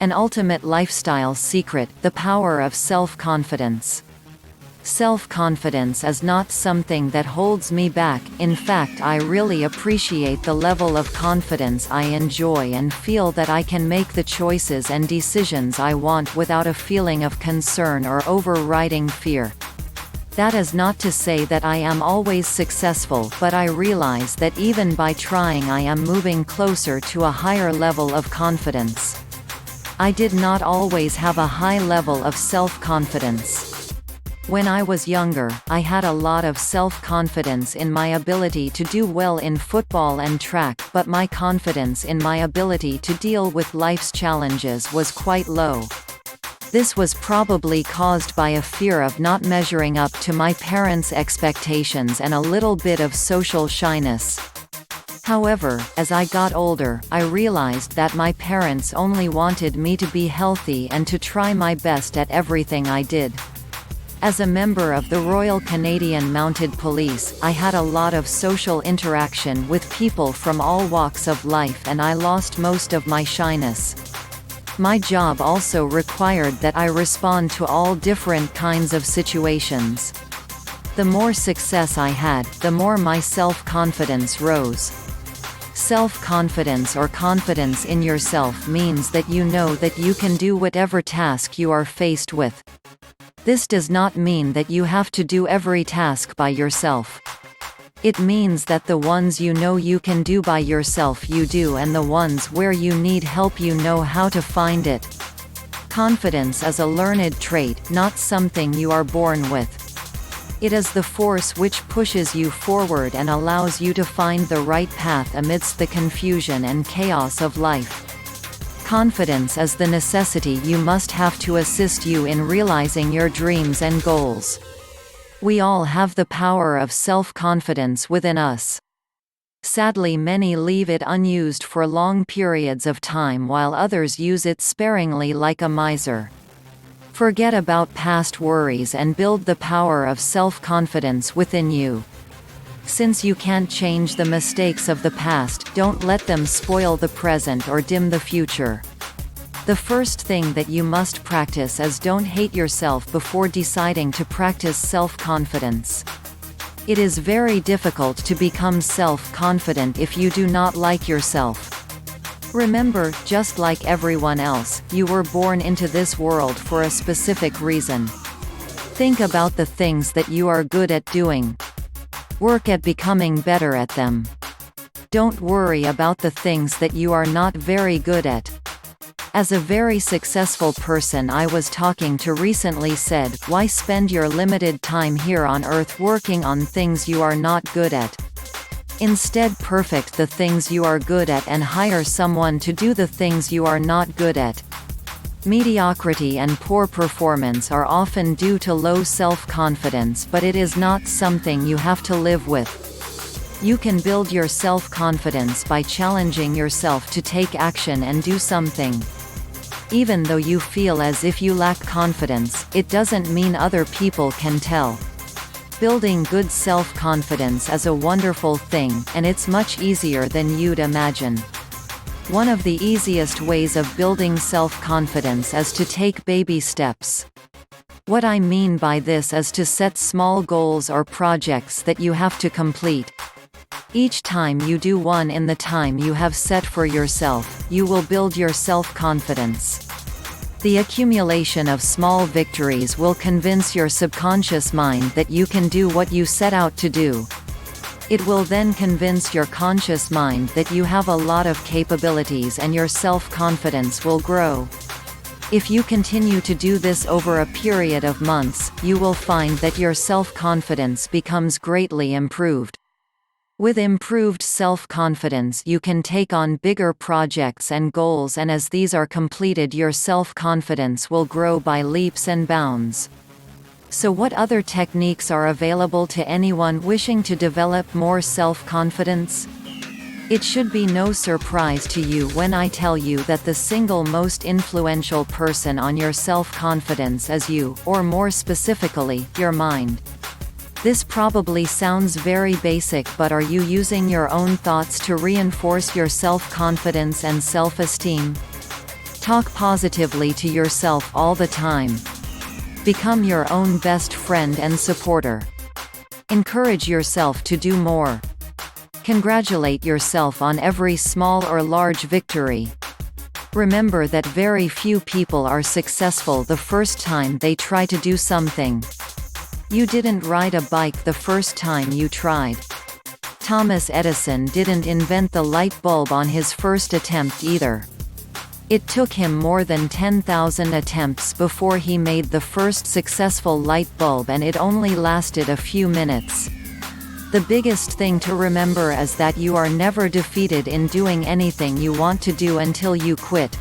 An ultimate lifestyle secret, the power of self-confidence. Self-confidence is not something that holds me back. In fact, I really appreciate the level of confidence I enjoy and feel that I can make the choices and decisions I want without a feeling of concern or overriding fear. That is not to say that I am always successful, but I realize that even by trying I am moving closer to a higher level of confidence. I did not always have a high level of self-confidence. When I was younger, I had a lot of self-confidence in my ability to do well in football and track, but my confidence in my ability to deal with life's challenges was quite low. This was probably caused by a fear of not measuring up to my parents' expectations and a little bit of social shyness. However, as I got older, I realized that my parents only wanted me to be healthy and to try my best at everything I did. As a member of the Royal Canadian Mounted Police, I had a lot of social interaction with people from all walks of life, and I lost most of my shyness. My job also required that I respond to all different kinds of situations. The more success I had, the more my self-confidence rose. Self-confidence or confidence in yourself means that you know that you can do whatever task you are faced with. This does not mean that you have to do every task by yourself. It means that the ones you know you can do by yourself you do, and the ones where you need help you know how to find it. Confidence is a learned trait, not something you are born with. It is the force which pushes you forward and allows you to find the right path amidst the confusion and chaos of life. Confidence is the necessity you must have to assist you in realizing your dreams and goals. We all have the power of self-confidence within us. Sadly, many leave it unused for long periods of time while others use it sparingly like a miser. Forget about past worries and build the power of self-confidence within you. Since you can't change the mistakes of the past, don't let them spoil the present or dim the future. The first thing that you must practice is don't hate yourself before deciding to practice self-confidence. It is very difficult to become self-confident if you do not like yourself. Remember, just like everyone else, you were born into this world for a specific reason. Think about the things that you are good at doing. Work at becoming better at them. Don't worry about the things that you are not very good at. As a very successful person I was talking to recently said, why spend your limited time here on earth working on things you are not good at? Instead, perfect the things you are good at and hire someone to do the things you are not good at. Mediocrity and poor performance are often due to low self-confidence, but it is not something you have to live with. You can build your self-confidence by challenging yourself to take action and do something. Even though you feel as if you lack confidence, it doesn't mean other people can tell. Building good self-confidence is a wonderful thing, and it's much easier than you'd imagine. One of the easiest ways of building self-confidence is to take baby steps. What I mean by this is to set small goals or projects that you have to complete. Each time you do one in the time you have set for yourself, you will build your self-confidence. The accumulation of small victories will convince your subconscious mind that you can do what you set out to do. It will then convince your conscious mind that you have a lot of capabilities, and your self-confidence will grow. If you continue to do this over a period of months, you will find that your self-confidence becomes greatly improved. With improved self-confidence you can take on bigger projects and goals, and as these are completed your self-confidence will grow by leaps and bounds. So what other techniques are available to anyone wishing to develop more self-confidence? It should be no surprise to you when I tell you that the single most influential person on your self-confidence is you, or more specifically, your mind. This probably sounds very basic, but are you using your own thoughts to reinforce your self-confidence and self-esteem? Talk positively to yourself all the time. Become your own best friend and supporter. Encourage yourself to do more. Congratulate yourself on every small or large victory. Remember that very few people are successful the first time they try to do something. You didn't ride a bike the first time you tried. Thomas Edison didn't invent the light bulb on his first attempt either. It took him more than 10,000 attempts before he made the first successful light bulb, and it only lasted a few minutes. The biggest thing to remember is that you are never defeated in doing anything you want to do until you quit.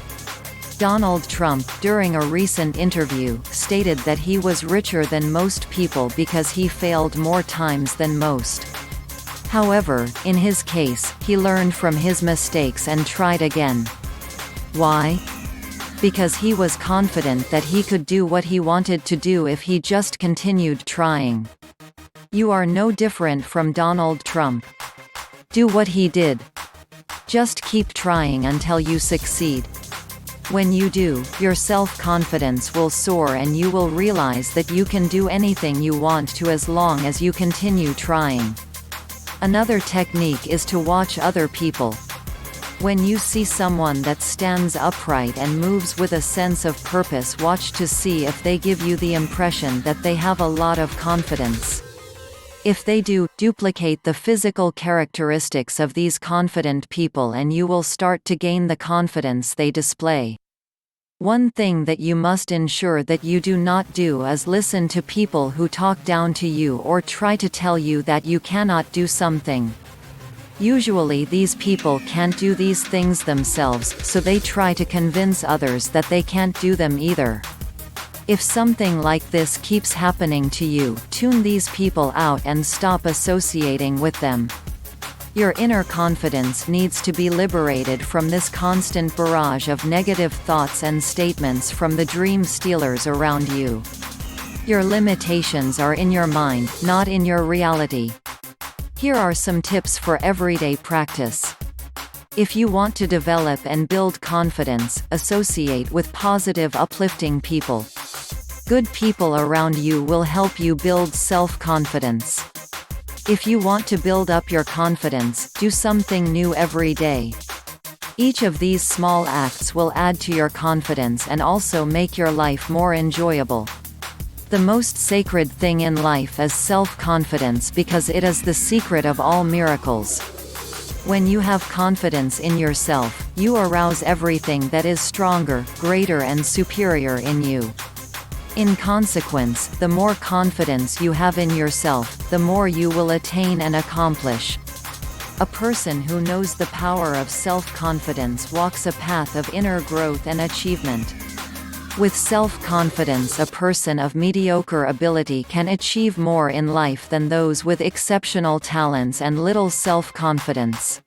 Donald Trump, during a recent interview, stated that he was richer than most people because he failed more times than most. However, in his case, he learned from his mistakes and tried again. Why? Because he was confident that he could do what he wanted to do if he just continued trying. You are no different from Donald Trump. Do what he did. Just keep trying until you succeed. When you do, your self-confidence will soar and you will realize that you can do anything you want to as long as you continue trying. Another technique is to watch other people. When you see someone that stands upright and moves with a sense of purpose, watch to see if they give you the impression that they have a lot of confidence. If they do, duplicate the physical characteristics of these confident people and you will start to gain the confidence they display. One thing that you must ensure that you do not do is listen to people who talk down to you or try to tell you that you cannot do something. Usually these people can't do these things themselves, so they try to convince others that they can't do them either. If something like this keeps happening to you, tune these people out and stop associating with them. Your inner confidence needs to be liberated from this constant barrage of negative thoughts and statements from the dream stealers around you. Your limitations are in your mind, not in your reality. Here are some tips for everyday practice. If you want to develop and build confidence, associate with positive, uplifting people. Good people around you will help you build self-confidence. If you want to build up your confidence, do something new every day. Each of these small acts will add to your confidence and also make your life more enjoyable. The most sacred thing in life is self-confidence because it is the secret of all miracles. When you have confidence in yourself, you arouse everything that is stronger, greater and superior in you. In consequence, the more confidence you have in yourself, the more you will attain and accomplish. A person who knows the power of self-confidence walks a path of inner growth and achievement. With self-confidence, a person of mediocre ability can achieve more in life than those with exceptional talents and little self-confidence.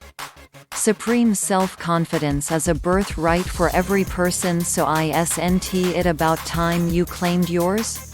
Supreme self-confidence is a birthright for every person, so isn't it about time you claimed yours?